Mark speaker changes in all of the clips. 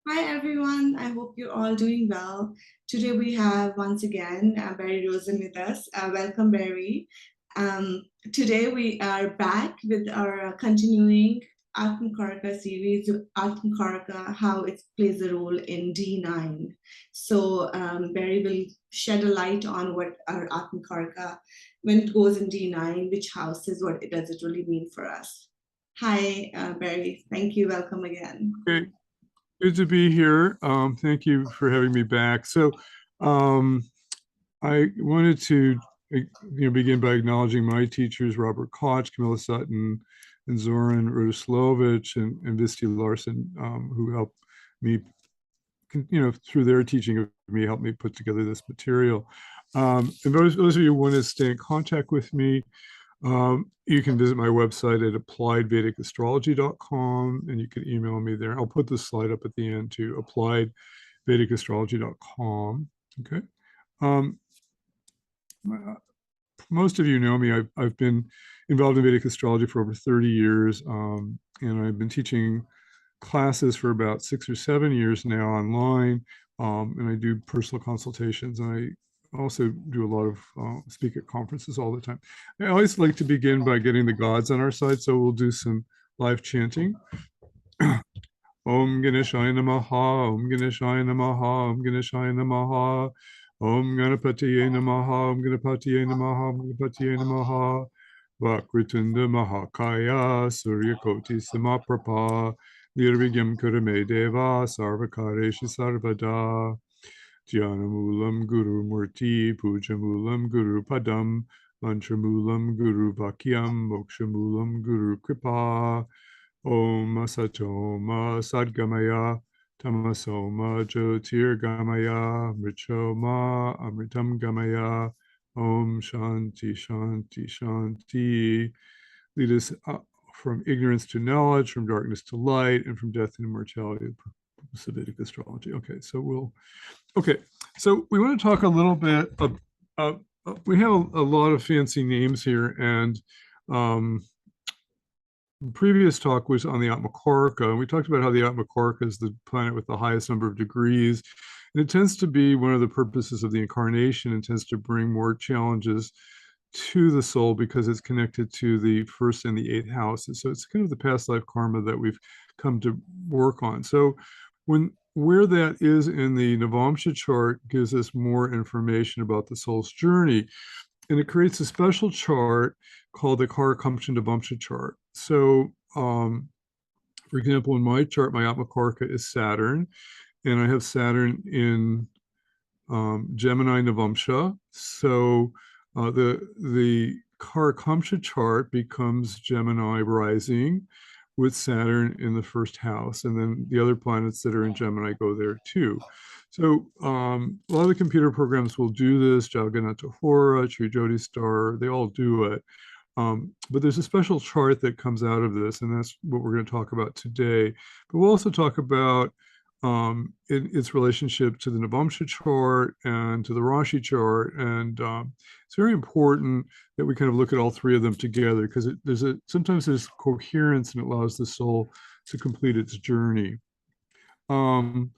Speaker 1: Hi everyone, I hope you're all doing well. Today we have once again Barry Rosen with us. Welcome, Barry. Um, Today we are back with our continuing Atmakaraka series, Atmakaraka, how it plays a role in D9. So Barry will shed a light on what our Atmakaraka, when it goes in D9, which houses, does it really mean for us? Hi, Barry. Thank you. Welcome again.
Speaker 2: Okay, good to be here. Thank you for having me back. Um, I wanted to, begin by acknowledging my teachers, Robert Koch, Camilla Sutton, and Zoran Radoslovich, and Visti Larson, who helped me, through their teaching of me, helped me put together this material. And those of you who want to stay in contact with me, you can visit my website at appliedvedicastrology.com, and you can email me there. I'll put this slide up at the end to appliedvedicastrology.com. Okay. Um, Most of you know me. I've been involved in Vedic astrology for over 30 years, and I've been teaching classes for about 6 or 7 years now online, and I do personal consultations, and I also do a lot of speak at conferences all the time. I always like to begin by getting the gods on our side, so we'll do some live chanting. Om Ganeshaya Namaha, Om Ganeshaya Namaha, Om Ganeshaya Namaha, Om Ganapatiye Namaha, Om Ganapatiye Namaha, Om Ganapatiye Namaha, Vakritunda Mahakaya, Suryakoti Samaprapa, Nirvigyam Kurame Deva, Sarvakareshi Sarvada, Jnanamulam Guru Murti, Pujamulam Guru Padam, Mantramulam Guru Vakyam, Mokshamulam Guru Kripa, Om Asatoma Sadgamaya, Tamasoma Jyotirgamaya, Mrichoma Amritam Gamaya, Om Shanti Shanti Shanti. Lead us from ignorance to knowledge, from darkness to light, and from death and immortality. Vedic astrology. Okay, so we want to talk a little bit of, we have a lot of fancy names here, and the previous talk was on the Atmakarka, and we talked about how the Atmakarka is the planet with the highest number of degrees, and it tends to be one of the purposes of the incarnation and tends to bring more challenges to the soul because it's connected to the first and the eighth houses. So it's kind of the past life karma that we've come to work on. So where that is in the Navamsha chart gives us more information about the soul's journey. And it creates a special chart called the Karkamsha Navamsa chart. So, for example, in my chart, my Atmakarka is Saturn, and I have Saturn in Gemini Navamsha. So the Carakamsha chart becomes Gemini rising with Saturn in the first house, and then the other planets that are in Gemini go there too. So a lot of the computer programs will do this. Jagannath Hora, Sri Jyoti Star, they all do it. But there's a special chart that comes out of this, and that's what we're going to talk about today. But we'll also talk about its relationship to the Navamsha chart and to the Rashi chart. And it's very important that we kind of look at all three of them together because sometimes there's coherence and it allows the soul to complete its journey. We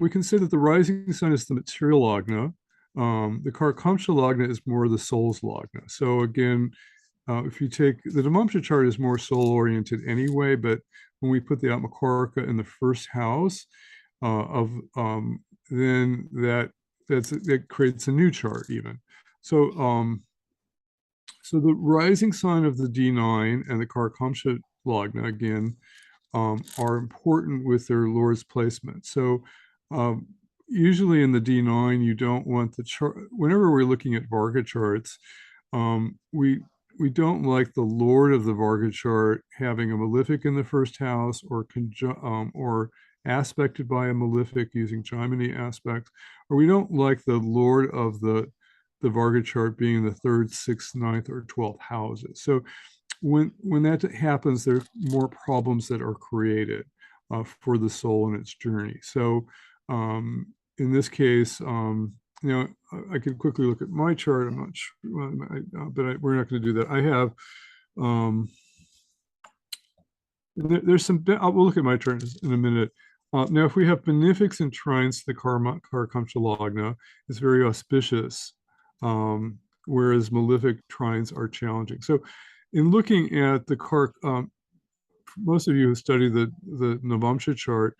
Speaker 2: can say that the rising sign is the material lagna. The Karkamsha lagna is more the soul's lagna. So again, if you take the Navamsha chart is more soul oriented anyway, but when we put the Atmakaraka in the first house then that creates a new chart even. So the rising sign of the D9 and the Karkamsha lagna again are important with their Lord's placement. So usually in the D9, you don't want the chart. Whenever we're looking at Varga charts, we don't like the Lord of the Varga chart having a malefic in the first house or aspected by a malefic using Jaimini aspects, or we don't like the Lord of the Varga chart being in the third, sixth, ninth, or 12th houses. So when that happens, there's more problems that are created for the soul in its journey. So in this case, I could quickly look at my chart. I'm not sure, but we're not going to do that. I have there's some, we'll look at my chart in a minute. Now, if we have benefics and trines to the Carakamsha Lagna, it's very auspicious, whereas malefic trines are challenging. So in looking at the most of you who study the Navamsha chart,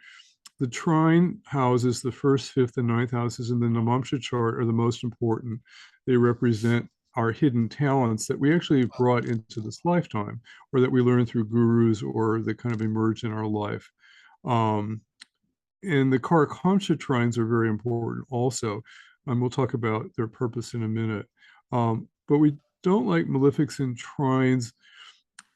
Speaker 2: the trine houses, the first, fifth, and ninth houses in the Navamsha chart are the most important. They represent our hidden talents that we actually brought into this lifetime, or that we learn through gurus, or that kind of emerge in our life. And the Carakamsha trines are very important also. We'll talk about their purpose in a minute. But we don't like malefics and trines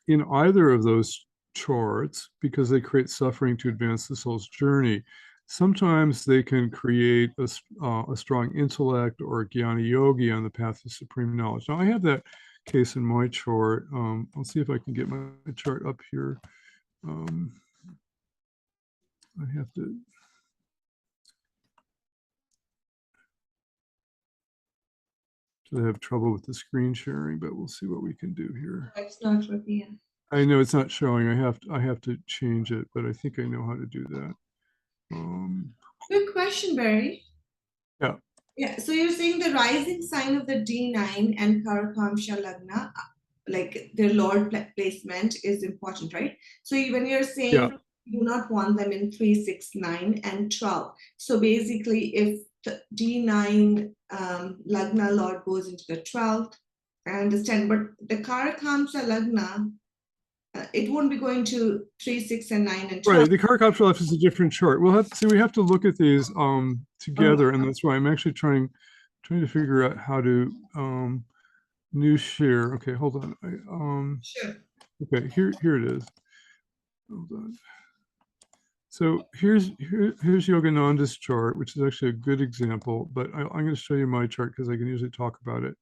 Speaker 2: in either of those charts because they create suffering to advance the soul's journey. Sometimes they can create a strong intellect or a jnana yogi on the path to supreme knowledge. Now, I have that case in my chart. I'll see if I can get my chart up here. I have to. So I have trouble with the screen sharing, but we'll see what we can do here.
Speaker 1: It's not working.
Speaker 2: I know it's not showing. I have to change it, but I think I know how to do that.
Speaker 1: Good question, Barry.
Speaker 2: Yeah.
Speaker 1: Yeah. So you're saying the rising sign of the D9 and Karakamsha Lagna, like their Lord placement, is important, right? So when you're saying you do not want them in 3, 6, 9, and 12. So basically, if the D9 Lagna Lord goes into the 12th, I understand. But the Karakamsha Lagna, it won't be going to 3, 6, and 9, and 12.
Speaker 2: Right. The Carakamsha life is a different chart. We'll have to see. We have to look at these together, and that's why I'm actually trying to figure out how to new share. Okay, hold on.
Speaker 1: Sure.
Speaker 2: Okay, here it is. Hold on. So here's Yogananda's chart, which is actually a good example, but I'm going to show you my chart because I can usually talk about it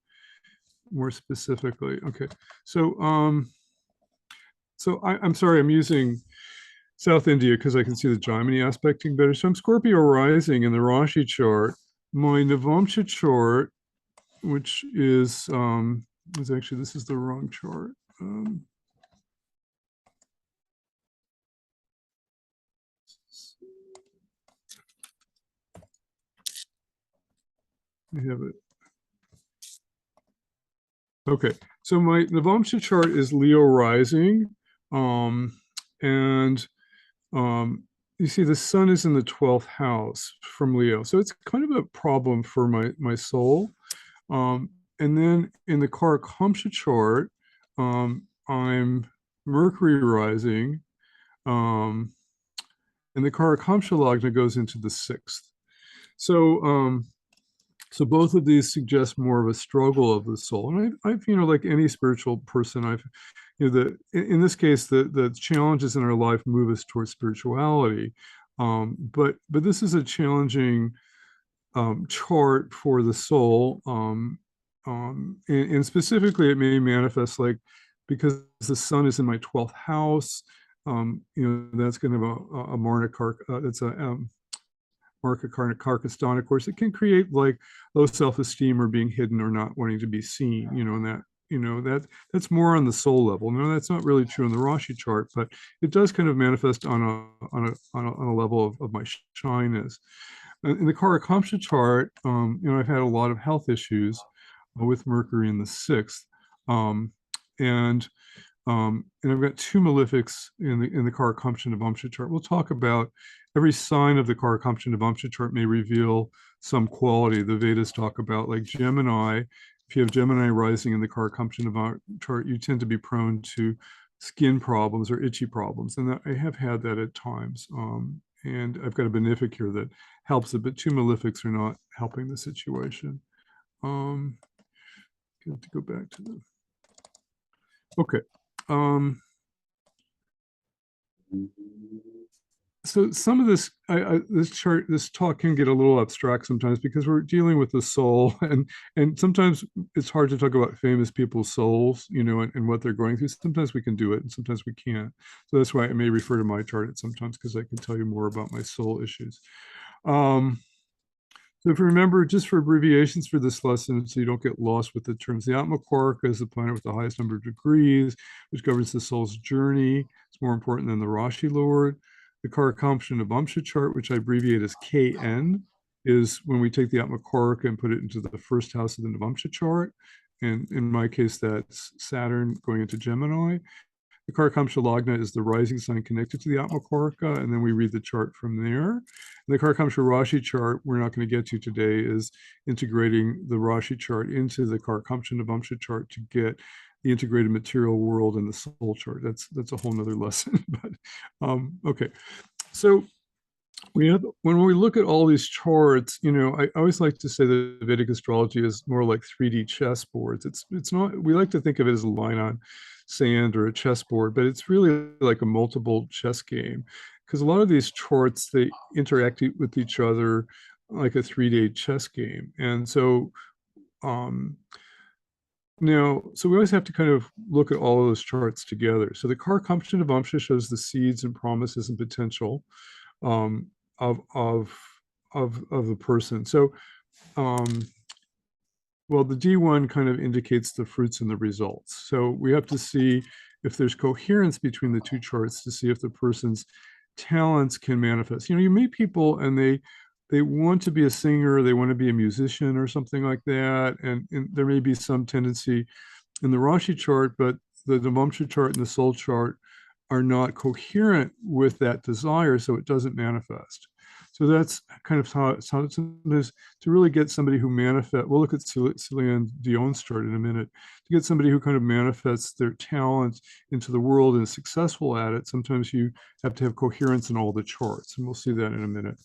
Speaker 2: more specifically. Okay, so I'm sorry, I'm using South India because I can see the Gemini aspecting better. So I'm Scorpio rising in the Rashi chart. My Navamsha chart, which is actually, this is the wrong chart. I have it. Okay, so my Navamsha chart is Leo rising, and you see the sun is in the 12th house from Leo, so it's kind of a problem for my soul. And then in the Karakamsha chart, I'm Mercury rising, and the Karakamsha lagna goes into the 6th. So so both of these suggest more of a struggle of the soul. And I've like any spiritual person, in this case, the challenges in our life move us towards spirituality. But this is a challenging chart for the soul. And specifically, it may manifest like, because the sun is in my 12th house, that's kind of a Marnakarka, that's a Karkastan, of course, it can create like low self-esteem or being hidden or not wanting to be seen, and that's more on the soul level. No, that's not really true in the Rashi chart, but it does kind of manifest on a level of my shyness. In the Karakamsha chart, I've had a lot of health issues with Mercury in the 6th, and I've got 2 malefics in the Karakamsha Navamsha chart. We'll talk about every sign of the Karakamsha Navamsha chart may reveal some quality. The Vedas talk about, like Gemini. If you have Gemini rising in the Karakamsha Navamsha chart, you tend to be prone to skin problems or itchy problems, and I have had that at times. And I've got a benefic here that helps it, but 2 malefics are not helping the situation. Have to go back to the. Okay. So some of this, this talk can get a little abstract sometimes because we're dealing with the soul, and sometimes it's hard to talk about famous people's souls, and what they're going through. Sometimes we can do it, and sometimes we can't. So that's why I may refer to my chart at sometimes, because I can tell you more about my soul issues. So if you remember, just for abbreviations for this lesson, so you don't get lost with the terms, the Atmakarka is the planet with the highest number of degrees, which governs the soul's journey. It's more important than the Rashi Lord. The Karkamsha Navamsha chart, which I abbreviate as KN, is when we take the Atmakarka and put it into the first house of the Navamsha chart. And in my case, that's Saturn going into Gemini. The Carakamsha Lagna is the rising sign connected to the Atmakarka, and then we read the chart from there. And the Carakamsha Rashi chart, we're not going to get to today, is integrating the Rashi chart into the Carakamsha Navamsha chart to get the integrated material world and the soul chart. That's a whole nother lesson. But okay, so when we look at all these charts, I always like to say that Vedic astrology is more like 3D chessboards. It's not. We like to think of it as a line on sand or a chessboard, but it's really like a multiple chess game, because a lot of these charts, they interact with each other like a 3D chess game. And so so we always have to kind of look at all of those charts together. So the Karkamsha Navamsha shows the seeds and promises and potential um, of the person. So well, the D1 kind of indicates the fruits and the results. So we have to see if there's coherence between the two charts to see if the person's talents can manifest. You meet people and they want to be a singer, they want to be a musician or something like that, and there may be some tendency in the Rashi chart, but the Navamsha chart and the soul chart are not coherent with that desire, so it doesn't manifest. So that's kind of how sometimes to really get somebody who manifests. We'll look at Celine Dion's chart in a minute. To get somebody who kind of manifests their talent into the world and is successful at it, sometimes you have to have coherence in all the charts, and we'll see that in a minute.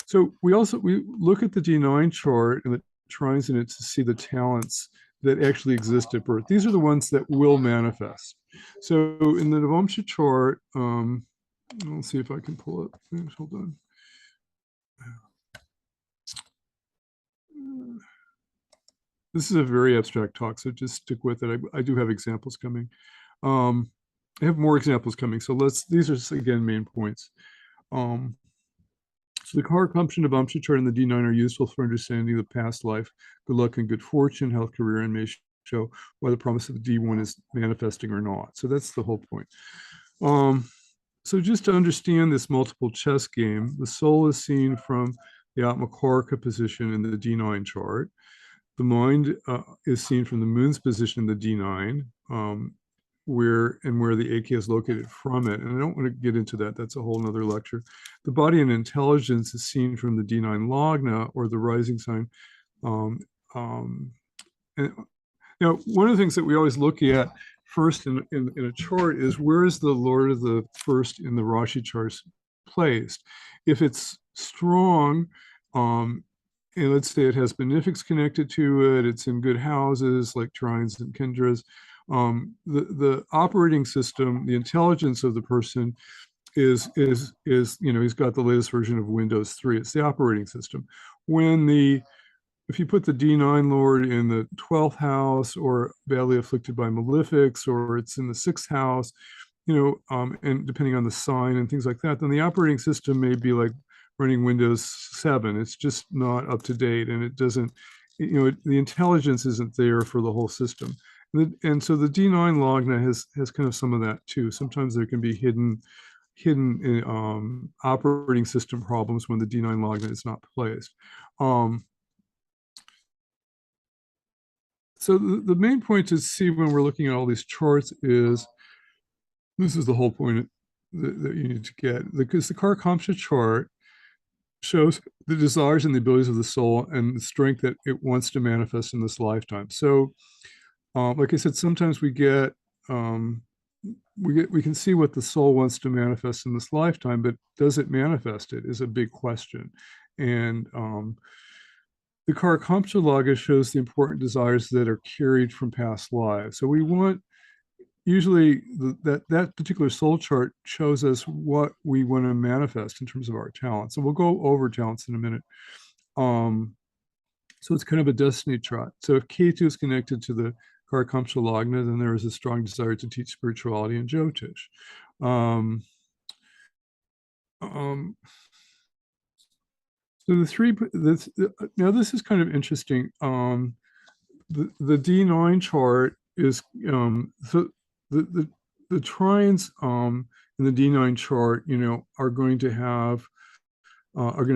Speaker 2: So we look at the D9 chart and the trines in it to see the talents that actually exist at birth. These are the ones that will manifest. So in the Navamsha chart, I'll see if I can pull it. Hold on. This is a very abstract talk, so just stick with it. I do have examples coming. I have more examples coming. So these are, again, main points. So the Karkamsha Navamsha chart and the D9 are useful for understanding the past life, good luck and good fortune, health, career, and may show why the promise of the D1 is manifesting or not. So that's the whole point. So just to understand this multiple chess game, the soul is seen from the Atmakarka position in the D9 chart. The mind is seen from the moon's position in the D9, where the AK is located from it. And I don't want to get into that. That's a whole nother lecture. The body and intelligence is seen from the D9 Lagna, or the rising sign. And one of the things that we always look at first in a chart is, where is the Lord of the first in the Rashi charts placed? If it's strong, and let's say it has benefics connected to it, it's in good houses like trines and kendras, the operating system, the intelligence of the person is he's got the latest version of Windows 3. It's the operating system. If you put the D9 Lord in the 12th house, or badly afflicted by malefics, or it's in the 6th house, and depending on the sign and things like that, then the operating system may be like running Windows 7. It's just not up to date, and it doesn't, the intelligence isn't there for the whole system. And so the D9 Lagna has kind of some of that too. Sometimes there can be hidden operating system problems when the D9 Lagna is not placed. So the main point to see when we're looking at all these charts is, this is the whole point that you need to get, because the Carakamsha chart shows the desires and the abilities of the soul and the strength that it wants to manifest in this lifetime. So, like I said, sometimes we can see what the soul wants to manifest in this lifetime, but does it manifest it is a big question. And the Carakamsha Laga shows the important desires that are carried from past lives. So we want, usually that particular soul chart shows us what we want to manifest in terms of our talents. So we'll go over talents in a minute. So it's kind of a destiny chart. So if Ketu is connected to the Karkamsha Lagna, then there is a strong desire to teach spirituality and Jyotish. So now this is kind of interesting. The D9 chart is so the the the trines in the D9 chart, are going to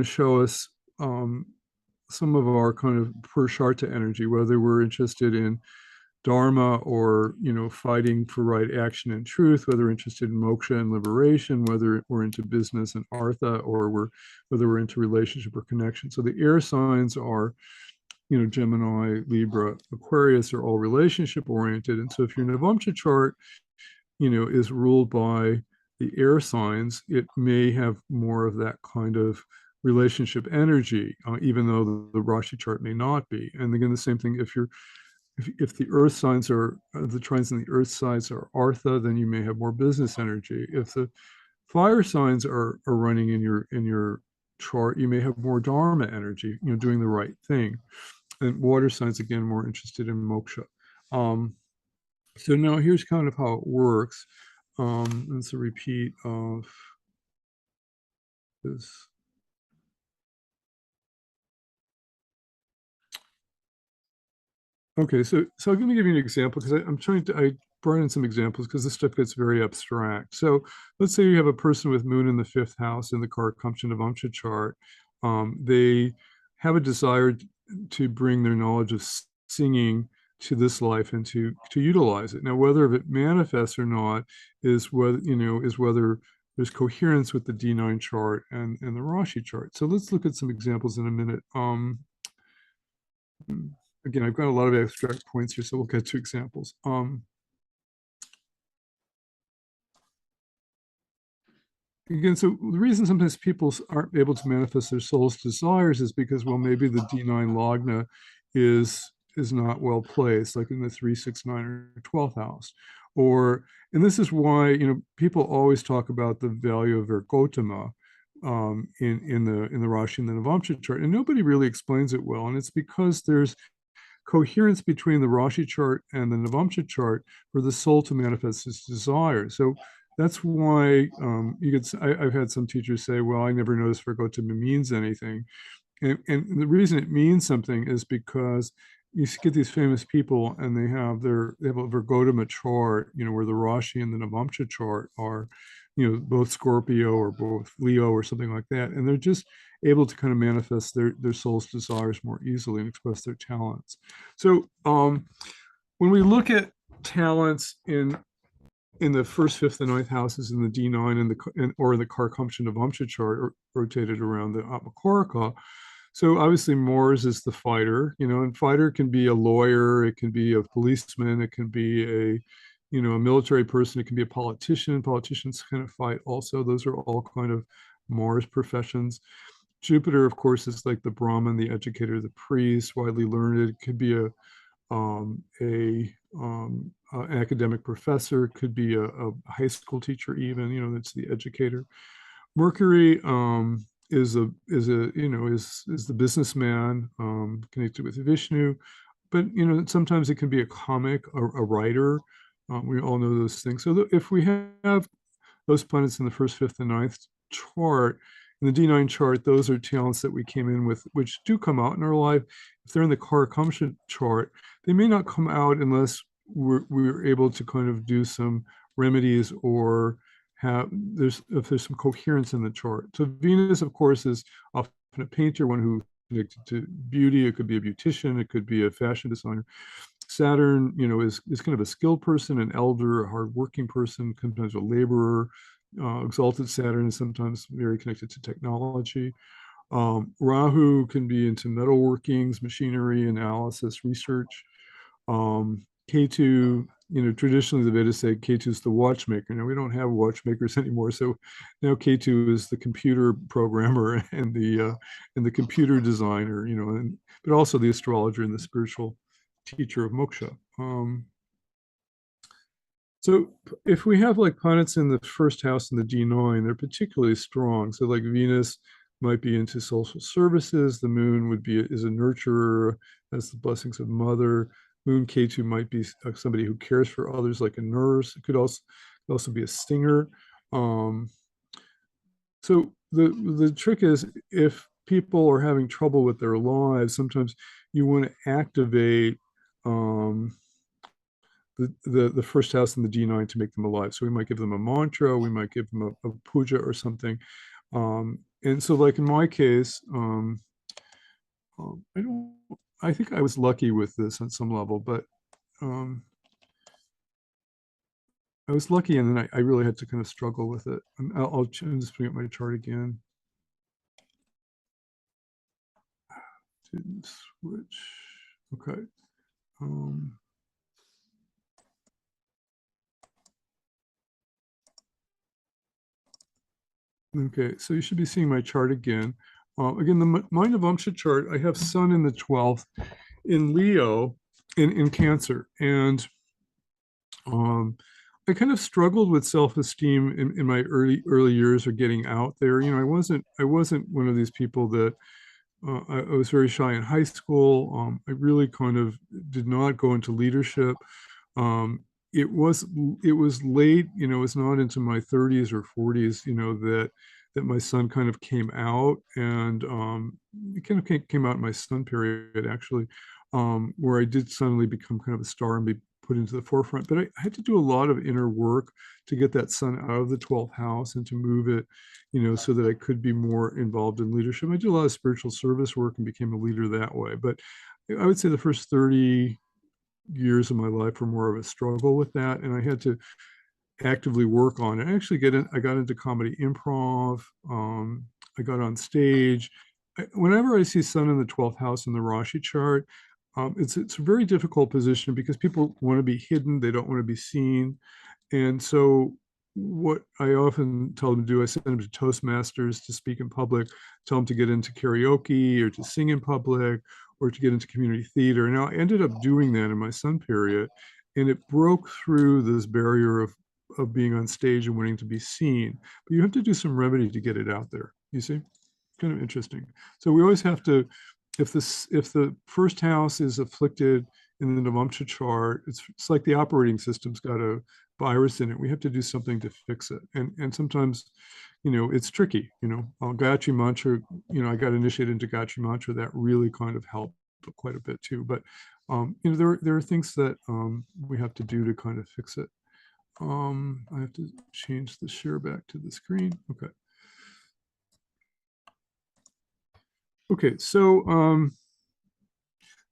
Speaker 2: show us some of our kind of Purusharta energy, whether we're interested in Dharma or fighting for right action and truth, whether we're interested in moksha and liberation, whether we're into business and artha, or whether we're into relationship or connection. So the air signs are Gemini, Libra, Aquarius are all relationship oriented. And so if your Navamsha chart, is ruled by the air signs, it may have more of that kind of relationship energy, even though the Rashi chart may not be. And again, the same thing, if the earth signs are, the trines in the earth signs are Artha, then you may have more business energy. If the fire signs are running in your chart, you may have more Dharma energy, doing the right thing. And water signs, again, more interested in moksha. So now here's kind of how it works. It's a repeat of this. Okay, so I'm going to give you an example because I brought in some examples because this stuff gets very abstract. So let's say you have a person with moon in the fifth house in the Karkamsha Navamsa chart. They have a desire to bring their knowledge of singing to this life and to utilize it. Now, whether it manifests or not is whether there's coherence with the D9 chart and the Rashi chart. So let's look at some examples in a minute. Again, I've got a lot of abstract points here, so we'll get to examples. Again, so the reason sometimes people aren't able to manifest their soul's desires is because, well, maybe the D9 lagna is not well placed, like in the 3, 6, 9, or 12th house. And this is why, people always talk about the value of Vergotama in the Rashi and the Navamsha chart, and nobody really explains it well. And it's because there's coherence between the Rashi chart and the Navamsha chart for the soul to manifest its desire. So that's why I've had some teachers say, well, I never noticed Vergotama means anything. And the reason it means something is because you get these famous people and they have a Vergotama chart, where the Rashi and the Navamsha chart are, both Scorpio or both Leo or something like that. And they're just able to kind of manifest their soul's desires more easily and express their talents. So when we look at talents in the first, fifth, and ninth houses in the D9 or in the Karkamsha Navamsha chart rotated around the Atmakaraka. So obviously Mars is the fighter, and fighter can be a lawyer, it can be a policeman, it can be a military person, it can be a politician. Politicians kind of fight also. Those are all kind of Mars professions. Jupiter, of course, is like the Brahmin, the educator, the priest, widely learned. It could be an academic professor, could be a high school teacher, even, that's the educator. Mercury is the businessman connected with Vishnu, but sometimes it can be a comic, a writer. We all know those things. So if we have those planets in the first, fifth, and ninth chart, in the D9 chart, those are talents that we came in with, which do come out in our life. If they're in the Carakamsha chart, they may not come out unless we're able to kind of do some remedies or if there's some coherence in the chart. So Venus, of course, is often a painter, one who connected to beauty. It could be a beautician, it could be a fashion designer. Saturn, is kind of a skilled person, an elder, a hardworking person, sometimes a laborer. Exalted Saturn is sometimes very connected to technology. Rahu can be into metalworkings, machinery, analysis, research. Ketu, traditionally the Vedas say Ketu is the watchmaker. Now we don't have watchmakers anymore, so now Ketu is the computer programmer and the computer designer, but also the astrologer and the spiritual teacher of moksha. So if we have like planets in the first house in the D9, they're particularly strong. So like Venus might be into social services. The moon is a nurturer, has the blessings of mother. Moon Ketu might be somebody who cares for others, like a nurse. It could also be a singer. So the trick is, if people are having trouble with their lives, sometimes you want to activate the first house in the D9 to make them alive. So we might give them a mantra, we might give them a puja or something. And so like in my case, I think I was lucky with this on some level, but I was lucky, and then I really had to kind of struggle with it. I'll just bring up my chart again. Didn't switch. Okay. Okay, so you should be seeing my chart again. Again, my Navamsha chart, I have Sun in the 12th in Leo in Cancer. And I kind of struggled with self-esteem in my early years of getting out there. You know, I wasn't one of these people that I was very shy in high school. I really kind of did not go into leadership. Um, it was late, you know, it was not into my 30s or 40s, you know, that my son kind of came out, and it kind of came out in my son period actually, where I did suddenly become kind of a star and be put into the forefront. But I had to do a lot of inner work to get that sun out of the 12th house and to move it, you know, so that I could be more involved in leadership. I did a lot of spiritual service work and became a leader that way. But I would say the first 30 years of my life were more of a struggle with that, and I had to actively work on it. I got into comedy improv. I got on stage. Whenever I see Sun in the 12th house in the Rashi chart, it's a very difficult position because people want to be hidden. They don't want to be seen. And so what I often tell them to do, I send them to Toastmasters to speak in public, tell them to get into karaoke or to sing in public or to get into community theater. Now I ended up doing that in my Sun period, and it broke through this barrier of being on stage and wanting to be seen. But you have to do some remedy to get it out there, you see? Kind of interesting. So we always have to, if the first house is afflicted in the Navamsha chart, it's like the operating system's got a virus in it. We have to do something to fix it. And sometimes, you know, it's tricky, you know. Gayatri mantra, you know, I got initiated into Gayatri mantra. That really kind of helped quite a bit too. But, you know, there are things that we have to do to kind of fix it. I have to change the share back to the screen. Okay. Okay, so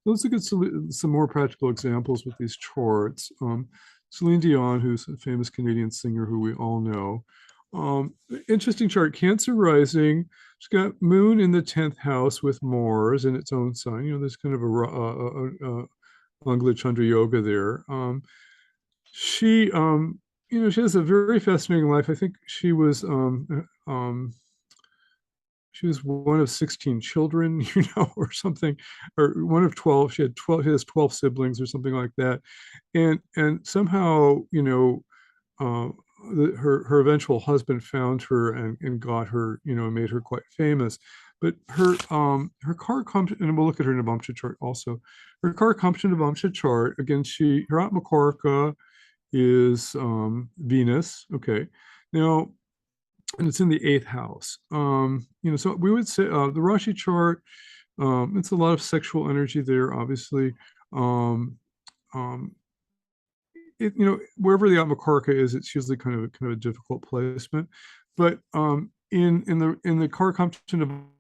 Speaker 2: let's look at some more practical examples with these charts. Celine Dion, who's a famous Canadian singer who we all know. Interesting chart, Cancer rising. She's got Moon in the 10th house with Mars in its own sign. You know, there's kind of a Mangala Chandra Yoga there. She, you know, she has a very fascinating life. I think she was one of 16 children, you know, or something, or one of 12. She has 12 siblings or something like that. And somehow, you know, her eventual husband found her and got her, you know, made her quite famous. But her Karkamsha, and we'll look at her Navamsha chart also. Her Karkamsha Navamsha chart, again, her Atmakarka is Venus. Okay. Now, and it's in the 8th house. You know, so we would say the Rashi chart, it's a lot of sexual energy there, obviously. You know, wherever the Atmakarka is, it's usually kind of a difficult placement. But in the Karkamsha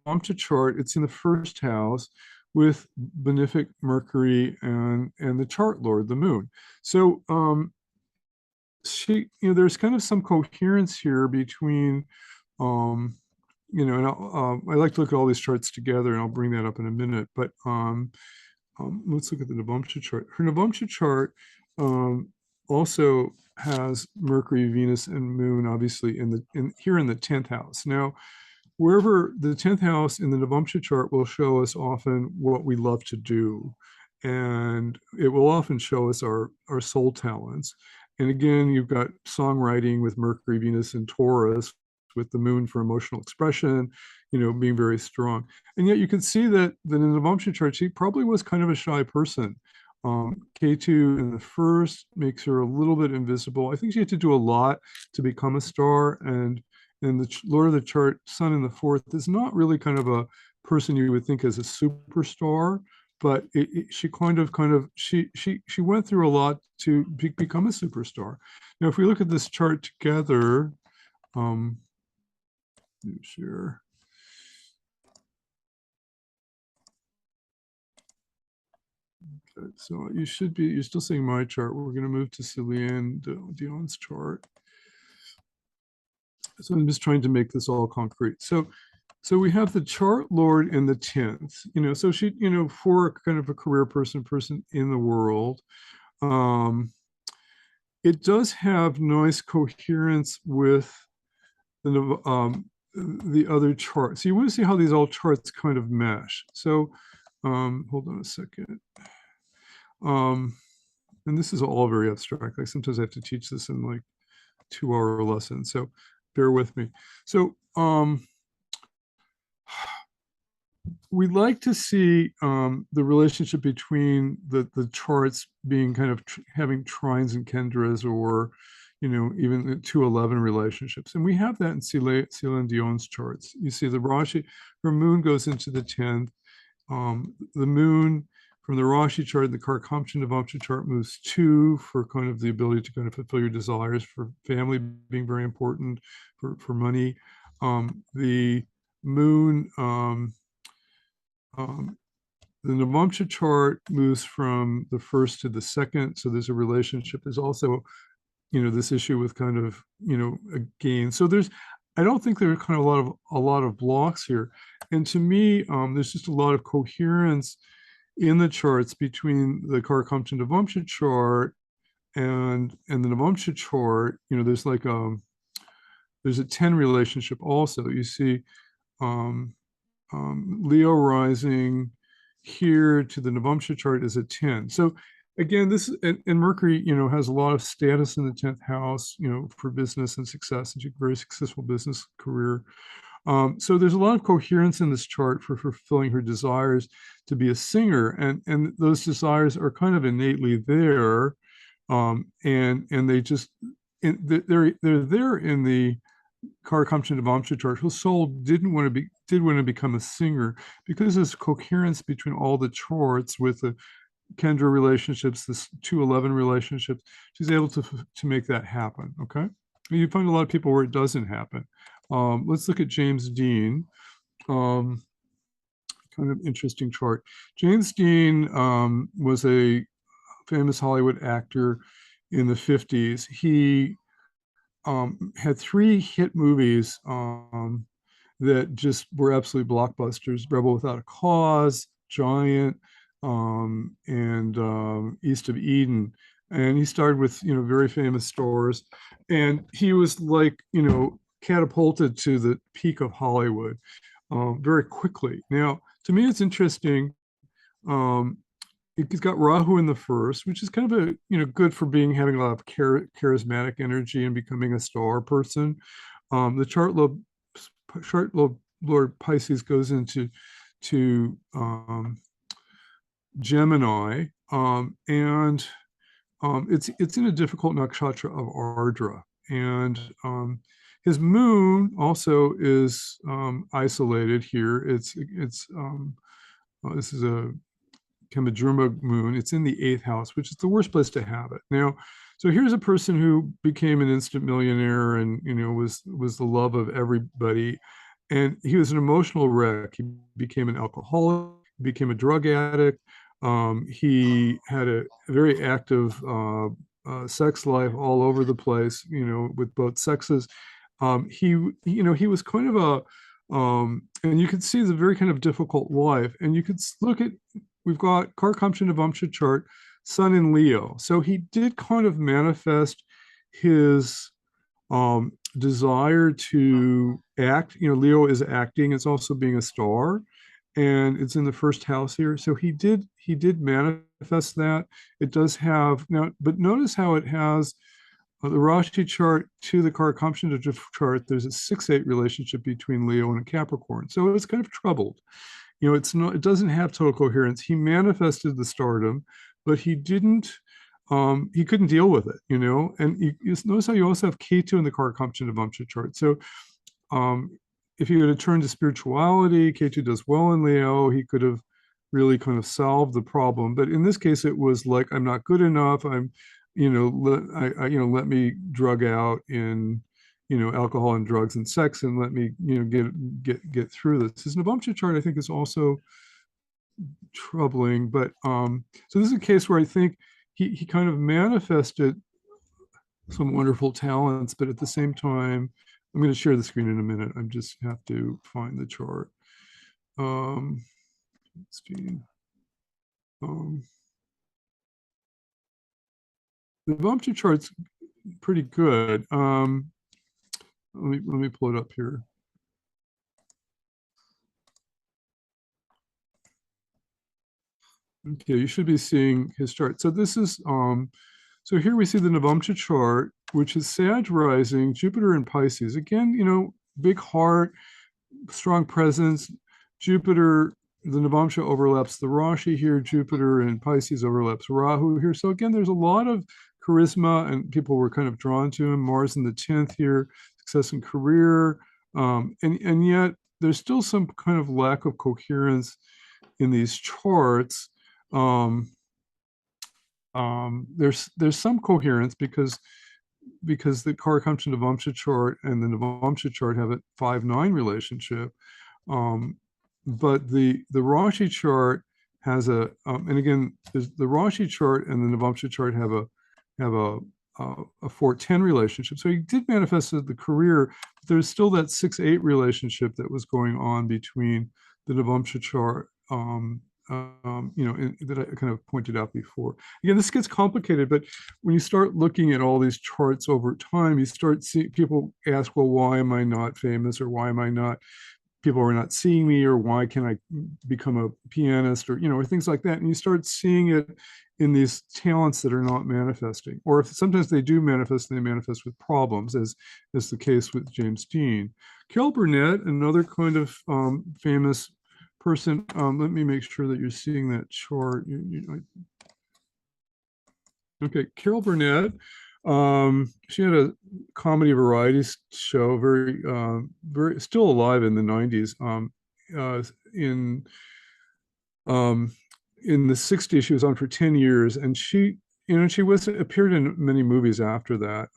Speaker 2: Navamsha chart, it's in the 1st house with benefic Mercury and the chart lord, the moon. So you know, there's kind of some coherence here between, you know, and I like to look at all these charts together, and I'll bring that up in a minute. But let's look at the Navamsha chart. Her Navamsha chart also has Mercury, Venus, and Moon, obviously, here in the 10th house. Now, wherever the 10th house in the Navamsha chart will show us often what we love to do, and it will often show us our soul talents. And again, you've got songwriting with Mercury, Venus, and Taurus, with the moon for emotional expression, you know, being very strong. And yet you can see that in the Navamsha chart, she probably was kind of a shy person. K2 in the 1st makes her a little bit invisible. I think she had to do a lot to become a star. And the Lord of the chart, Sun in the 4th, is not really kind of a person you would think as a superstar, but she she went through a lot to become a superstar. Now, if we look at this chart together, share. Okay, so you're still seeing my chart. We're going to move to Celine Dion's chart. So I'm just trying to make this all concrete. So we have the chart lord in the 10th, so she, for kind of a career person in the world, it does have nice coherence with the other charts. So you want to see how these all charts kind of mesh. So hold on a second. And this is all very abstract. Like sometimes I have to teach this in like 2-hour lessons. So bear with me. So we like to see the relationship between the charts being kind of having trines and kendras, or even the 211 relationships. And we have that in Celine Dion's charts. You see the Rashi, her moon goes into the 10th. The moon from the Rashi chart, the Karkamsha Navamsa chart moves 2 for kind of the ability to kind of fulfill your desires, for family being very important, for money. The moon, the Navamsa chart moves from the 1st to the 2nd. So there's a relationship. There's also, this issue with kind of, a gain. So I don't think there are kind of a lot of blocks here. And to me, there's just a lot of coherence in the charts between the Carakamsha Navamsa chart and the Navamsa chart. There's like there's a 10 relationship also. You see Leo rising here to the Navamsa chart is a 10. So again, this and Mercury, has a lot of status in the 10th house, for business and success, and a very successful business career. So there's a lot of coherence in this chart for fulfilling her desires to be a singer, and those desires are kind of innately there, and they just they're there in the Carakamsha Navamsa chart. Her soul did want to become a singer, because there's coherence between all the charts with the Kendra relationships, this 211 relationships. She's able to make that happen. Okay, you find a lot of people where it doesn't happen. Let's look at James Dean. Kind of interesting chart. James Dean was a famous Hollywood actor in the 50s. He had 3 hit movies that just were absolutely blockbusters: Rebel Without a Cause, Giant, and East of Eden. And he started with, very famous stars. And he was like, catapulted to the peak of Hollywood very quickly. Now, to me, it's interesting. He's got Rahu in the 1st, which is kind of a, good for having a lot of charismatic energy and becoming a star person. The chart Lord Pisces goes into Gemini, and it's in a difficult nakshatra of Ardra, and his moon also is isolated here. This is a Kamadruma moon. It's in the 8th house, which is the worst place to have it. Now, so here's a person who became an instant millionaire and, was the love of everybody. And he was an emotional wreck. He became an alcoholic, became a drug addict. He had a very active sex life all over the place, with both sexes. He was kind of and you could see the very kind of difficult life. And you could look at, we've got Karkamsha Navamsa chart, Sun in Leo. So he did kind of manifest his desire to act. Leo is acting. It's also being a star, and it's in the 1st house here. So he did manifest that. It does have now, but notice how it has the Rashi chart to the Karkamsha chart. There's a 6-8 relationship between Leo and a Capricorn. So it's kind of troubled. It doesn't have total coherence. He manifested the stardom, but he couldn't deal with it, and you notice how you also have K2 in the Karkamsha Navamsa chart. So if he would have turned to spirituality, Ketu does well in Leo, he could have really kind of solved the problem. But in this case, it was like, I'm not good enough. I'm, let me drug out in, alcohol and drugs and sex, and let me, get through this. His Navamsha chart, I think, is also troubling. But so this is a case where I think he kind of manifested some wonderful talents, but at the same time, I'm going to share the screen in a minute. I just have to find the chart. Let's see. The Navamsha chart's pretty good. Let me pull it up here. Okay, you should be seeing his chart. So this is so here we see the Navamsha chart, which is Sag rising, Jupiter in Pisces. Again, big heart, strong presence. Jupiter, the Navamsha overlaps the Rashi here. Jupiter in Pisces overlaps Rahu here. So again, there's a lot of charisma, and people were kind of drawn to him. Mars in the 10th here, success in career. And yet there's still some kind of lack of coherence in these charts. There's some coherence because the Karkamsha Navamsha chart and the Navamsha chart have a 5-9 relationship. But the Rashi chart has a and again, the Rashi chart and the Navamsha chart have a 4-10 relationship. So he did manifest the career, but there's still that 6-8 relationship that was going on between the Navamsha chart, that I kind of pointed out before. Again, this gets complicated, but when you start looking at all these charts over time, you start seeing people ask, well, why am I not famous, or why am I not, people are not seeing me, or why can I become a pianist, or or things like that. And you start seeing it in these talents that are not manifesting, or if sometimes they do manifest, they manifest with problems, as is the case with James Dean. Carol Burnett, another kind of famous person. Let me make sure that you're seeing that chart. Okay, Carol Burnett. She had a comedy variety show, very still alive in the 90s. In the 60s, she was on for 10 years, and she appeared in many movies after that.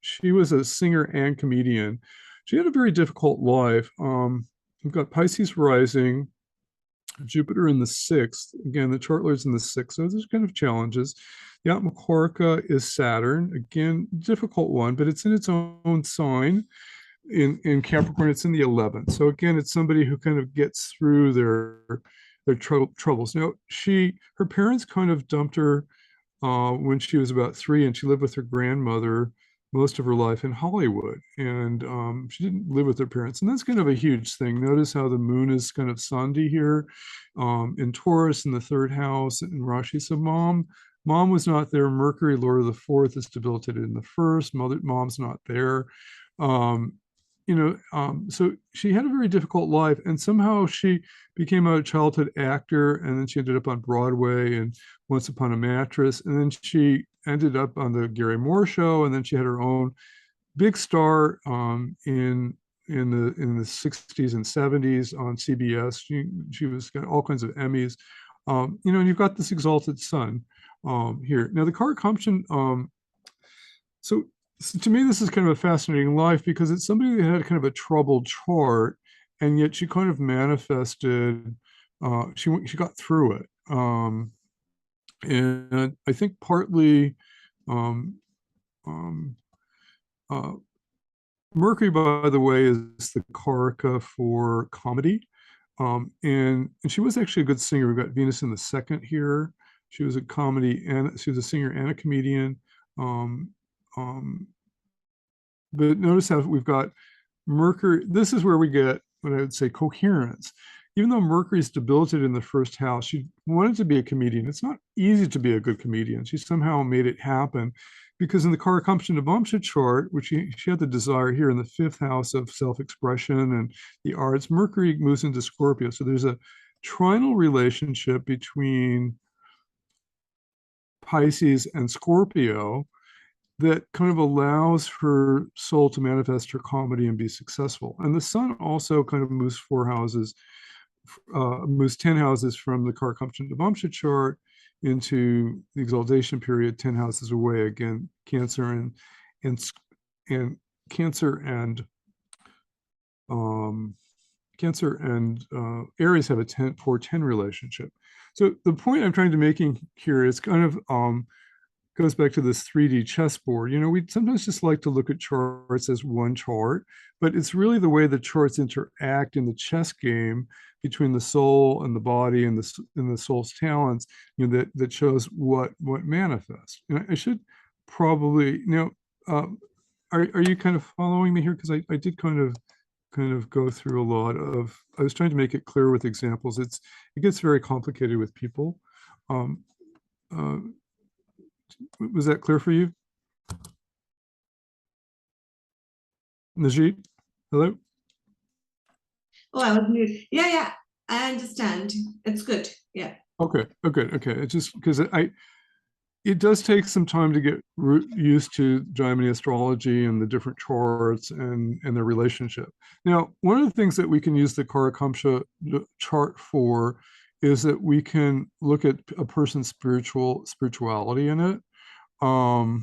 Speaker 2: She was a singer and comedian. She had a very difficult life. We've got Pisces rising, Jupiter in the 6th. Again, the chart lord's in the 6th, so there's kind of challenges. The Atmakaraka is Saturn. Again, difficult one, but it's in its own sign. In Capricorn, it's in the 11th. So again, it's somebody who kind of gets through their troubles. Now, her parents kind of dumped her when she was about 3, and she lived with her grandmother most of her life in Hollywood. And she didn't live with her parents. And that's kind of a huge thing. Notice how the moon is kind of Sandhi here in Taurus in the 3rd house in Rashi. So mom was not there. Mercury, Lord of the 4th, is debilitated in the 1st. Mom's not there. So she had a very difficult life, and somehow she became a childhood actor, and then she ended up on Broadway and Once Upon a Mattress, and then she ended up on the Gary Moore Show, and then she had her own big star in the 60s and 70s on CBS. She was got all kinds of Emmys, and you've got this exalted son here. Now the Carakamsha, so to me, this is kind of a fascinating life, because it's somebody that had kind of a troubled chart, and yet she kind of manifested, she got through it. And I think partly Mercury, by the way, is the Karaka for comedy. And she was actually a good singer. We've got Venus in the 2nd here. She was a comedy, and she was a singer and a comedian. But notice how we've got Mercury. This is where we get what I would say coherence. Even though Mercury is debilitated in the 1st house, she wanted to be a comedian. It's not easy to be a good comedian. She somehow made it happen, because in the Karkamsha Navamsha chart, which she had the desire here in the 5th house of self-expression and the arts, Mercury moves into Scorpio. So there's a trinal relationship between Pisces and Scorpio. that kind of allows her soul to manifest her comedy and be successful. And the sun also kind of moves 4 houses, moves 10 houses from the Karkamsha Navamsa chart into the exaltation period, 10 houses away. Again, and and Cancer and um, Cancer and Aries have a 4-10 relationship. So the point I'm trying to making here is kind of goes back to this 3D chessboard. You know, we sometimes just like to look at charts as one chart, but it's really the way the charts interact in the chess game between the soul and the body and the soul's talents, you know, that shows what manifests. And I should probably, you know, are you kind of following me here? Because I did kind of go through a lot of, I was trying to make it clear with examples. It gets very complicated with people. Um, uh, was that clear for you? Navjeet, hello?
Speaker 1: Oh, I was mute. Yeah, yeah, I understand. It's good. Yeah.
Speaker 2: Okay, okay. It's just because it does take some time to get used to Jaimini astrology and the different charts and their relationship. Now, one of the things that we can use the Carakamsha chart for is that we can look at a person's spirituality in it. And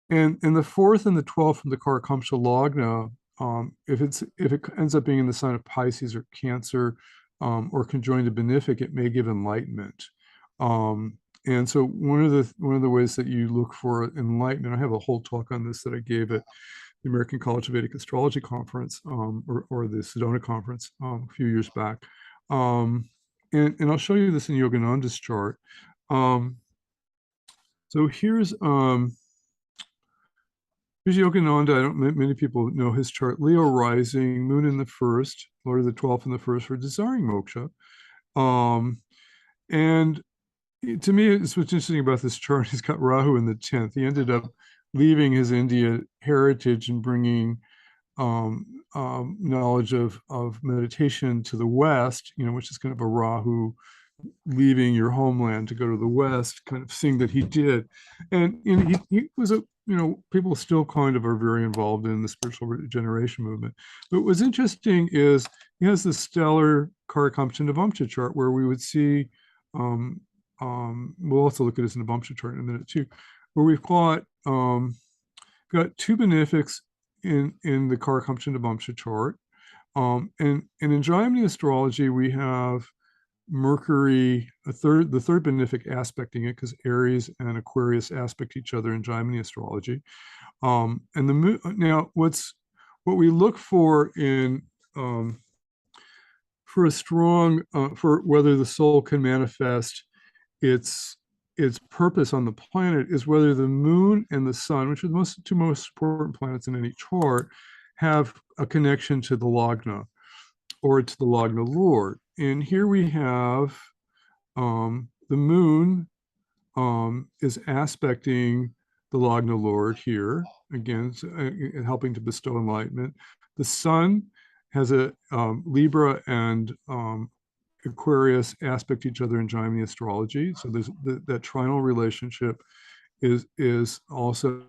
Speaker 2: the 4th and the 12th from the Karkamsha Lagna, if it ends up being in the sign of Pisces or Cancer, or conjoined to benefic, it may give enlightenment. And so one of the ways that you look for enlightenment, I have a whole talk on this that I gave at the American College of Vedic Astrology conference, or the Sedona conference a few years back. And I'll show you this in Yogananda's chart. So here's Yogananda. I don't. Many people know his chart. Leo rising, Moon in the first, Lord of the 12th in the first for desiring moksha. And to me, it's what's interesting about this chart. He's got Rahu in the 10th. He ended up leaving his India heritage and bringing knowledge of meditation to the West. You know, which is kind of a Rahu leaving your homeland to go to the West kind of thing that he did. And he was a, you know, people still kind of are very involved in the spiritual regeneration movement. But what's interesting is he has this stellar Carakamsha Navamsa chart where we would see, we'll also look at his Navamsa chart in a minute too, where we've got 2 benefics in the Carakamsha Navamsa chart. And in Jaimini astrology, we have Mercury, the third benefic aspecting it, because Aries and Aquarius aspect each other in Jaimini astrology. And the moon, now what we look for in for a strong for whether the soul can manifest its purpose on the planet is whether the moon and the sun, which are the two most important planets in any chart, have a connection to the Lagna or to the Lagna Lord. And here we have the moon is aspecting the Lagna Lord here, again, helping to bestow enlightenment. The sun has a Libra and Aquarius aspect each other in Jaimini astrology. So there's that trinal relationship is also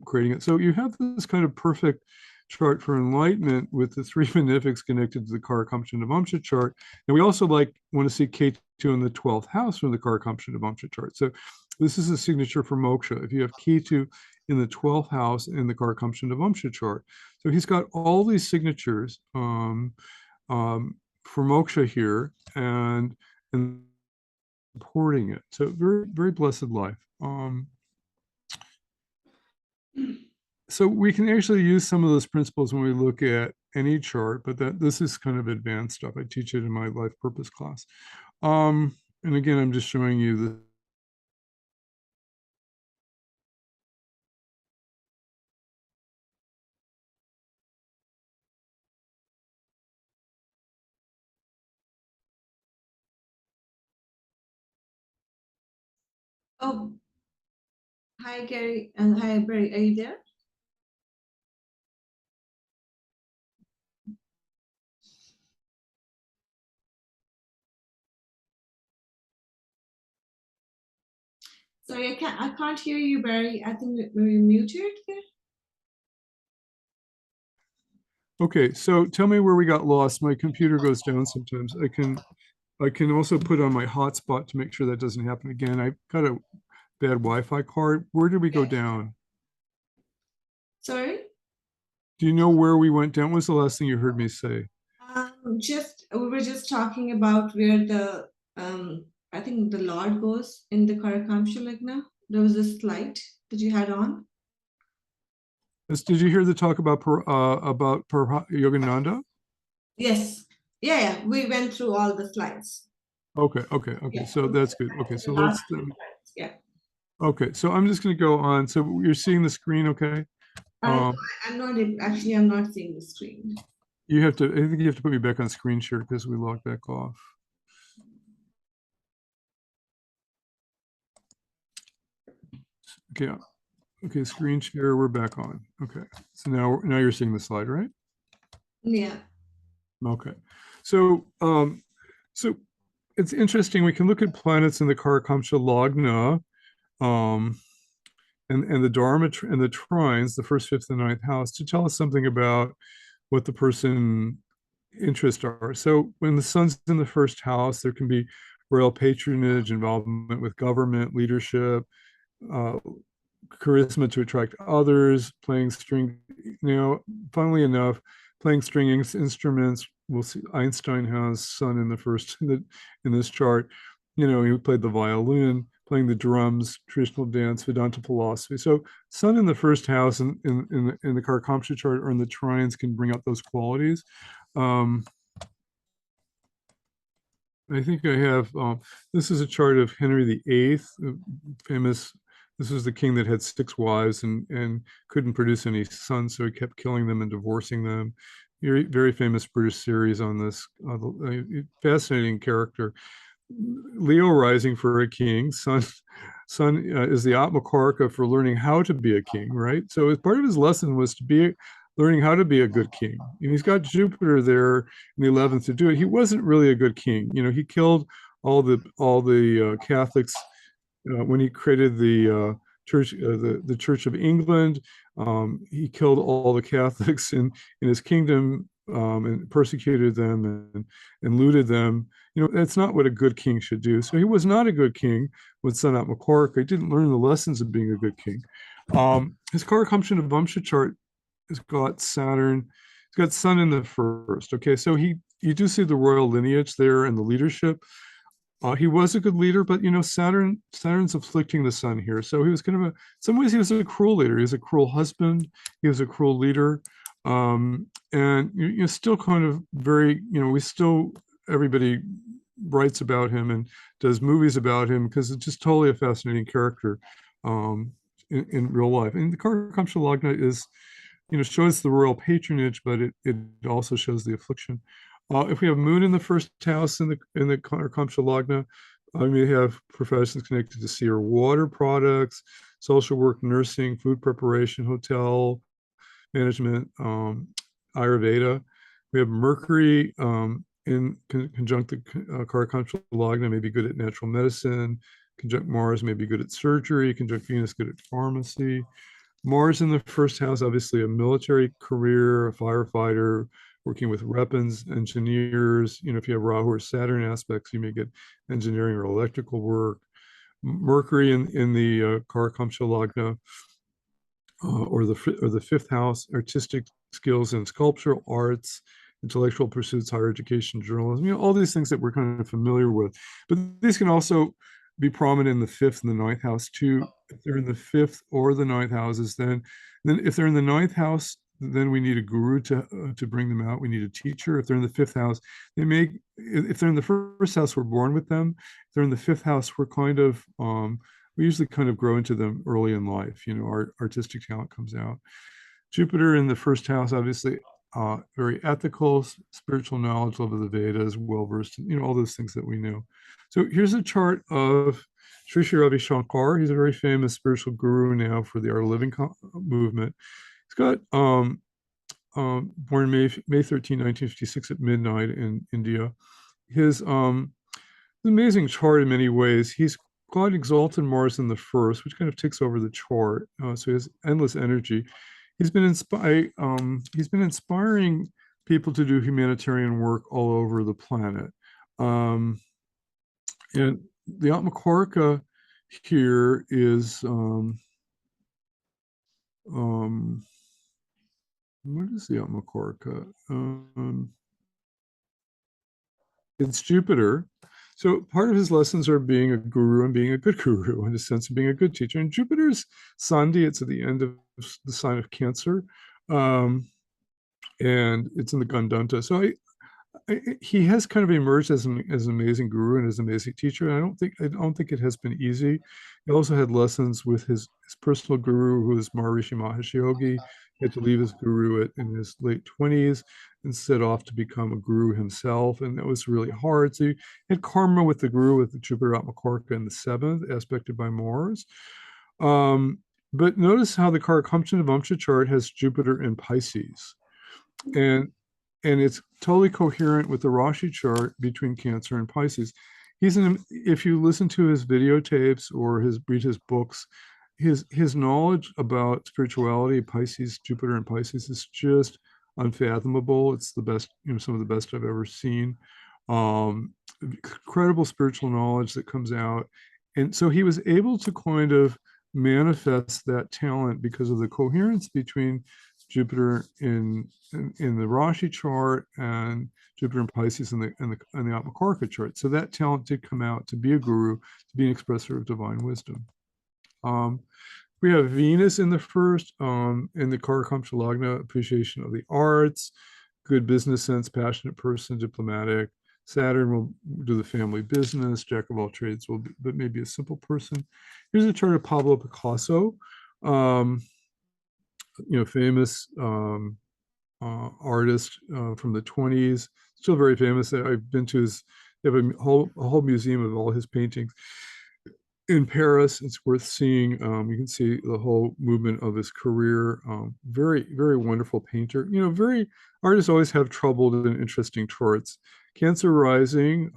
Speaker 2: creating it. So you have this kind of perfect chart for enlightenment with the 3 benefics connected to the Carakamsha Navamsa chart. And we also want to see K2 in the 12th house from the Carakamsha Navamsa chart. So this is a signature for moksha. If you have K2 in the 12th house in the Carakamsha Navamsa chart. So he's got all these signatures for moksha here and supporting it. So very, very blessed life. So we can actually use some of those principles when we look at any chart, but this is kind of advanced stuff. I teach it in my life purpose class. And again, I'm just showing you the
Speaker 1: Oh, hi, Gary, and hi, Barry. Are you there? Sorry, I can't hear you, Barry. I think we're muted there.
Speaker 2: Okay, so tell me where we got lost. My computer goes down sometimes. I can also put on my hotspot to make sure that doesn't happen again. I've got a bad Wi-Fi card. Where did we go down?
Speaker 1: Sorry?
Speaker 2: Do you know where we went down? What was the last thing you heard me say?
Speaker 1: Just we were just talking about where the I think the Lord goes in the Karakamsha Lagna. There was a slide that you had on.
Speaker 2: Did you hear the talk about Yogananda?
Speaker 1: Yes. Yeah, yeah. We went through all the slides.
Speaker 2: Okay.
Speaker 1: Yeah.
Speaker 2: So that's good. Okay,
Speaker 1: The
Speaker 2: so
Speaker 1: last
Speaker 2: let's
Speaker 1: few slides. Yeah.
Speaker 2: okay, so I'm just going to go on. So you're seeing the screen, okay?
Speaker 1: I, I'm not actually. I'm not seeing the screen.
Speaker 2: You have to. I think you have to put me back on screen share because we logged back off. Okay. Okay, screen share. We're back on. Okay. So now you're seeing the slide, right?
Speaker 1: Yeah.
Speaker 2: Okay. So so it's interesting. We can look at planets in the Karakamsha Lagna, um, and the Dharma and the trines, the first, fifth, and ninth house, to tell us something about what the person interests are. So when the sun's in the first house, there can be royal patronage, involvement with government, leadership, uh, charisma to attract others, playing string. Funnily enough, playing string instruments. We'll see Einstein has sun in the first in this chart. He played the violin, playing the drums, traditional dance, Vedanta philosophy. So sun in the first house in the Karkamsha chart or in the trines can bring out those qualities. I think I have, this is a chart of Henry VIII, famous. This was the king that had 6 wives and couldn't produce any sons, so he kept killing them and divorcing them. Very, very famous British series on this. Fascinating character. Leo rising for a king. Sun is the Atmakarka for learning how to be a king, right? So as part of his lesson was to be learning how to be a good king. And he's got Jupiter there in the 11th to do it. He wasn't really a good king. He killed all the Catholics when he created the church, the Church of England. He killed all the Catholics in his kingdom, and persecuted them and looted them. That's not what a good king should do. So he was not a good king with Sun Atmakaraka. He didn't learn the lessons of being a good king. His Karkamsha Navamsha chart has got Saturn. It's got Sun in the first. Okay, so you do see the royal lineage there and the leadership. He was a good leader, but Saturn's afflicting the sun here. So he was kind of in some ways he was a cruel leader. He was a cruel husband. He was a cruel leader, and still kind of very. We still everybody writes about him and does movies about him because it's just totally a fascinating character in real life. And the Karkamsha Lagna is, shows the royal patronage, but it also shows the affliction. If we have Moon in the first house in the Karkamsha Lagna, I may have professions connected to sea or water products, social work, nursing, food preparation, hotel management, Ayurveda. We have Mercury in conjunct the Karkamsha Lagna, may be good at natural medicine. Conjunct Mars may be good at surgery. Conjunct Venus good at pharmacy. Mars in the first house, obviously a military career, a firefighter, working with weapons, engineers. If you have Rahu or Saturn aspects, you may get engineering or electrical work. Mercury in the Karakamsha Lagna, or the fifth house, artistic skills in sculptural arts, intellectual pursuits, higher education, journalism. All these things that we're kind of familiar with. But these can also be prominent in the fifth and the ninth house too. If they're in the fifth or the ninth houses, then if they're in the ninth house, then we need a guru to bring them out. We need a teacher. If they're in the fifth house, if they're in the first house, we're born with them. If they're in the fifth house, we usually kind of grow into them early in life. Our artistic talent comes out. Jupiter in the first house, obviously, very ethical, spiritual knowledge, love of the Vedas, well-versed in, all those things that we know. So here's a chart of Sri Sri Ravi Shankar. He's a very famous spiritual guru now for the Art of Living movement. He's got born May 13, 1956 at midnight in India. His amazing chart in many ways. He's God exalted Mars in the first, which kind of takes over the chart. So he has endless energy. He's been inspiring people to do humanitarian work all over the planet. And the Atmakarka here is what is the Atmakarka? It's Jupiter. So part of his lessons are being a guru and being a good guru, in a sense of being a good teacher. And Jupiter's Sandhi, it's at the end of the sign of Cancer, and it's in the Gandanta. So he has kind of emerged as an amazing guru and as an amazing teacher. And I don't think it has been easy. He also had lessons with his personal guru, who is Maharishi Mahesh Yogi. He had to leave his guru in his late 20s and set off to become a guru himself. And that was really hard. So he had karma with the guru, with the Jupiter Atmakarka in the seventh, aspected by Mars. But notice how the Karkamsha Navamsa chart has Jupiter in Pisces. And it's totally coherent with the Rashi chart between Cancer and Pisces. If you listen to his videotapes or read his books, his knowledge about spirituality, Pisces, Jupiter and Pisces, is just unfathomable. It's the best, some of the best I've ever seen. Incredible spiritual knowledge that comes out. And so he was able to kind of manifest that talent because of the coherence between Jupiter in the Rashi chart and Jupiter and Pisces in the Atmakarka chart. So that talent did come out to be a guru, to be an expressor of divine wisdom. We have Venus in the first, in the Carakamsha Lagna, appreciation of the arts, good business sense, passionate person, diplomatic. Saturn will do the family business, jack of all trades, but maybe a simple person. Here's a chart of Pablo Picasso, famous artist from the 20s, still very famous. I've been to they have a whole museum of all his paintings in Paris. It's worth seeing. You can see the whole movement of his career. Very, very wonderful painter. Artists always have troubled and interesting charts. Cancer rising,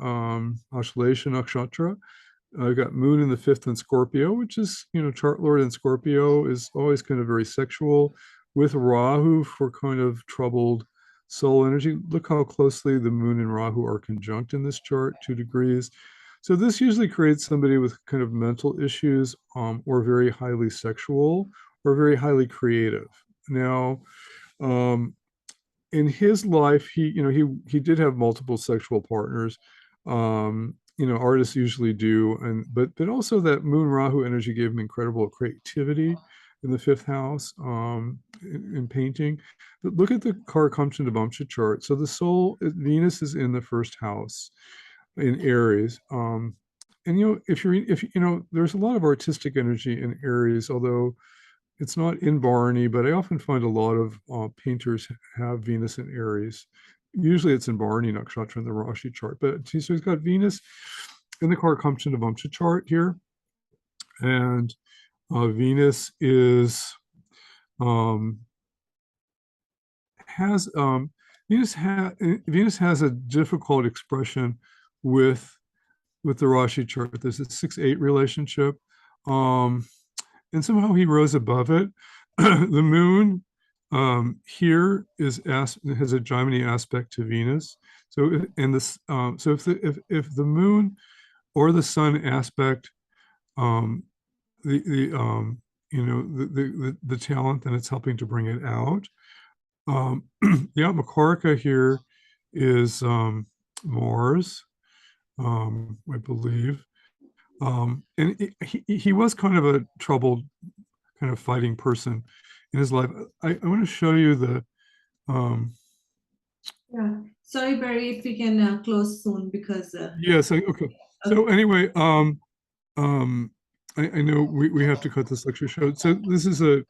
Speaker 2: Ashlesha Nakshatra. I've got Moon in the fifth in Scorpio, which is, chart lord in Scorpio is always kind of very sexual, with Rahu for kind of troubled soul energy. Look how closely the Moon and Rahu are conjunct in this chart, 2 degrees. So this usually creates somebody with kind of mental issues, or very highly sexual, or very highly creative. Now, in his life, he did have multiple sexual partners. Artists usually do, but also that Moon Rahu energy gave him incredible creativity in the fifth house, in painting. But look at the Karakamsha Navamsa chart. So the soul, Venus is in the first house in Aries. And there's a lot of artistic energy in Aries, although it's not in Barney, but I often find a lot of painters have Venus in Aries. Usually it's in Barney Nakshatra in the Rashi chart, but so he's got Venus in the Karkamsha Navamsa chart here. And Venus has a difficult expression with the Rashi chart. There's a 6-8 relationship. And somehow he rose above it. The moon here has a Gemini aspect to Venus. So if the moon or the sun aspect the talent, then it's helping to bring it out. The Atmakarka here is Mars, I believe. And he was kind of a troubled, kind of fighting person in his life. I want to show you the.
Speaker 1: Yeah, sorry, Barry, if we can close soon because.
Speaker 2: Yes. Okay. So anyway, I know we have to cut this lecture short. So this is a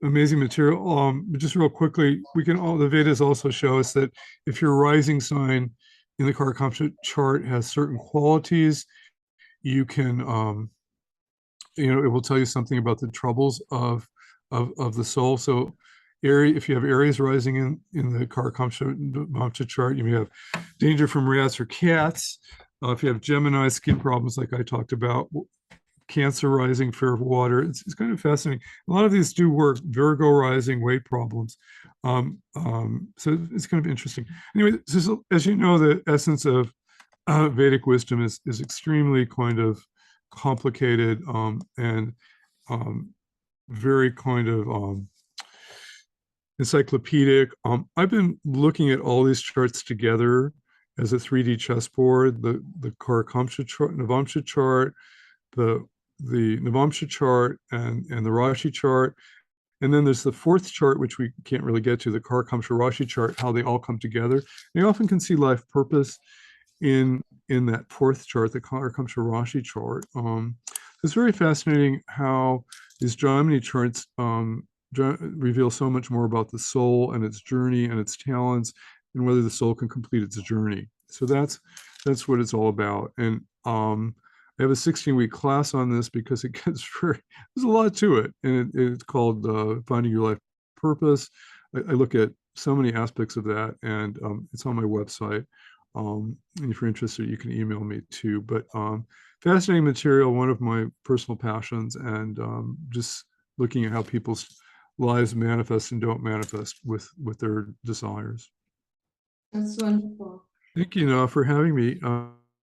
Speaker 2: amazing material. Just real quickly, the Vedas also show us that if your rising sign in the Karakamsha chart has certain qualities, you can, it will tell you something about the troubles of the soul. So if you have Aries rising in the Karakamsha chart, you may have danger from rats or cats. If you have Gemini, skin problems like I talked about, Cancer rising, fear of water. It's kind of fascinating. A lot of these do work. Virgo rising, weight problems. So it's kind of interesting. Anyway, so as you know, the essence of Vedic wisdom is extremely kind of complicated and very kind of encyclopedic. I've been looking at all these charts together as a 3D chessboard. The Carakamsha chart, Navamsha chart, the Navamsha chart, and the Rashi chart. And then there's the fourth chart, which we can't really get to, the Karkamsha Rashi chart, how they all come together. And you often can see life purpose in that fourth chart, the Karkamsha Rashi chart. It's very fascinating how these geometry charts reveal so much more about the soul and its journey and its talents, and whether the soul can complete its journey. So that's what it's all about. And I have a 16-week class on this because it gets there's a lot to it. And it's called Finding Your Life Purpose. I look at so many aspects of that, and it's on my website. And if you're interested, you can email me too. But fascinating material, one of my personal passions, and just looking at how people's lives manifest and don't manifest with their desires.
Speaker 1: That's wonderful.
Speaker 2: Thank you, Noah, for having me.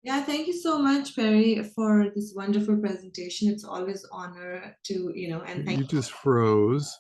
Speaker 1: Yeah, thank you so much, Perry, for this wonderful presentation. It's always honor to, and thank
Speaker 2: you just froze.